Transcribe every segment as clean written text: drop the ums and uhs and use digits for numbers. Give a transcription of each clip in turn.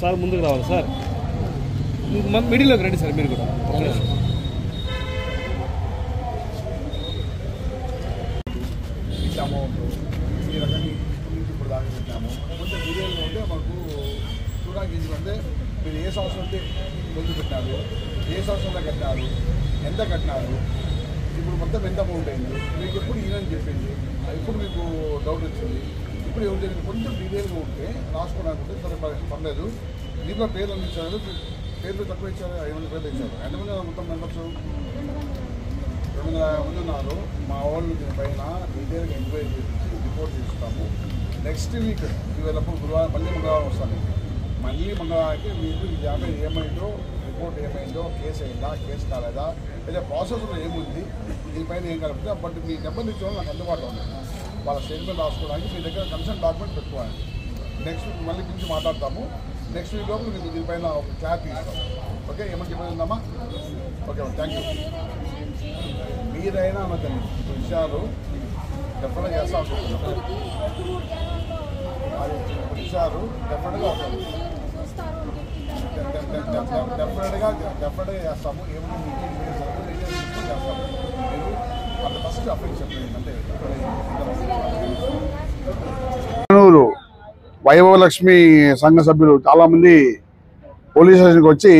Sir ముందుకు రావాలి sir, మిడిల్లోకి రండి సార్ మీరు కూడా. అమౌంట్ ఈ రకంగా ఇప్పుడు దాకా పెట్టాము. కొంచెం వీడియోలో ఉంటే మాకు చూడడానికి అంటే మీరు ఏ సంవత్సరం అంటే ముందు పెట్టినారు, ఏ సంవత్సరంలో కట్టినారు, ఎంత కట్టినారు, ఇప్పుడు మొత్తం ఎంత అమౌంట్ అయింది, మీకు ఎప్పుడు ఈయనని చెప్పింది, ఇప్పుడు మీకు డౌట్ వచ్చింది, ఇప్పుడు ఎవరు జరిగింది కొంచెం డీటెయిల్గా ఉంటే రాసుకోవడానికి ఉంటే సరే పర్లేదు. దీంట్లో పేర్లు అందించారు, పేర్లు తక్కువ ఇచ్చారు, 500 పేర్లు ఇచ్చారు. ఎంతమంది మొత్తం మెంబర్స్ 250 మంది ఉన్నారు. మా వాళ్ళు దీనిపైన డీటెయిల్గా ఎంక్వైరీ చేసి రిపోర్ట్ ఇస్తాము. నెక్స్ట్ వీక్ ఇవాళ గురువారం మళ్ళీ మంగళవారం వస్తాను. మళ్ళీ మంగళవారానికి మీకు ఈ జాబ్ ఏమైందో, రిపోర్ట్ ఏమైందో, కేసు అయిందా, కేసు కాలేదా, లేదా ప్రాసెస్లో ఏముంది, దీనిపైన ఏం కలుపుతుందో. బట్ మీ నెంబర్ ఇచ్చిన నాకు అందుబాటులో ఉంది. వాళ్ళ స్టేట్మెంట్ రాసుకోవడానికి మీ దగ్గర కన్సర్న్ డాక్యుమెంట్ పెట్టుకోవాలి. నెక్స్ట్ వీక్ మళ్ళీ గురించి మాట్లాడతాము. నెక్స్ట్ వీక్ లోపు మీకు దీనిపైన ఒక క్లారిటీ ఇస్తాం. ఓకే, ఏమని చెప్పేది ఓకే, థ్యాంక్ యూ. మీరైనా అన్నదండి విషయాలు డెఫినెట్గా చేస్తా అనుకుంటున్నాం. అది విషయాలు డెఫినెట్గా చేస్తాము. ఏమైనా చేస్తాము. మీరు అంత ఫస్ట్ అప్లై చెప్పండి. అంటే వైభవలక్ష్మి సంఘ సభ్యులు చాలామంది పోలీస్ స్టేషన్కి వచ్చి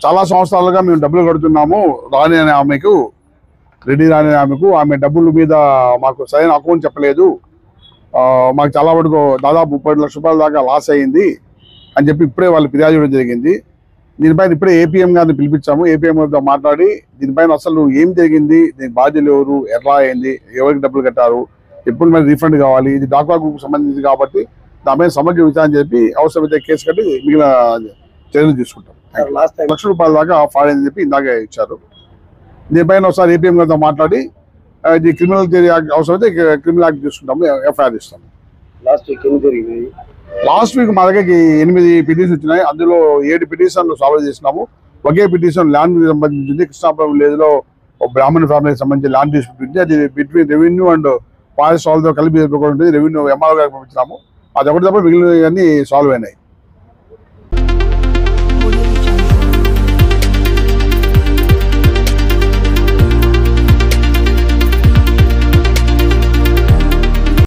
చాలా సంవత్సరాలుగా మేము డబ్బులు కడుతున్నాము రాణి అనే ఆమెకు, రెడ్డి రాణి అనే ఆమెకు, ఆమె డబ్బుల మీద మాకు సరైన అకౌంట్ చెప్పలేదు, మాకు చాలా వరకు దాదాపు 30 లక్షల రూపాయల దాకా లాస్ అయ్యింది అని చెప్పి ఇప్పుడే వాళ్ళు ఫిర్యాదు చేయడం జరిగింది. దీనిపైన ఇప్పుడే ఏపీఎం గారిని పిలిపించాము. ఏపీఎం గారితో మాట్లాడి దీనిపైన అసలు ఏం జరిగింది, దీనికి బాధ్యులు ఎవరు, ఎట్లా అయింది, ఎవరికి డబ్బులు కట్టారు, ఎప్పుడు మరి రీఫండ్ కావాలి, ఇది డాక్వా గ్రూప్కి సంబంధించింది కాబట్టి దానిపైన సమగ్ర విచారణ చెప్పి అవసరమైతే కేసు కట్టి మిగిలిన చర్యలు తీసుకుంటాం. 1 లక్ష రూపాయల దాకా ఫాడ్ అని చెప్పి ఇందాక ఇచ్చారు. దీనిపైన ఒకసారి ఏపీఎం గారితో మాట్లాడి ఇది క్రిమినల్ యాక్ట్ అవసరమైతే క్రిమినల్ యాక్ట్ తీసుకుంటాము, ఎఫ్ఐఆర్ ఇస్తాము. లాస్ట్ వీక్ మా దగ్గరికి 8 పిటిషన్స్ వచ్చినాయి. అందులో 7 పిటిషన్లు సాల్వ్ చేసినాము. ఒకే పిటిషన్ ల్యాండ్ సంబంధించింది. కృష్ణాపురం విలేజ్ లో బ్రాహ్మణ ఫ్యామిలీకి సంబంధించి ల్యాండ్ డిస్ప్యూట్ ఉంది. అది బిట్వీన్ రెవెన్యూ అండ్ ఫారెస్ట్ వాళ్ళతో కలిపి ఉంటుంది. రెవెన్యూ ఎంఆర్ఓ గారికి పంపించినాము. అది ఒకటి తప్ప మిగిలినవన్నీ సాల్వ్ అయినాయి.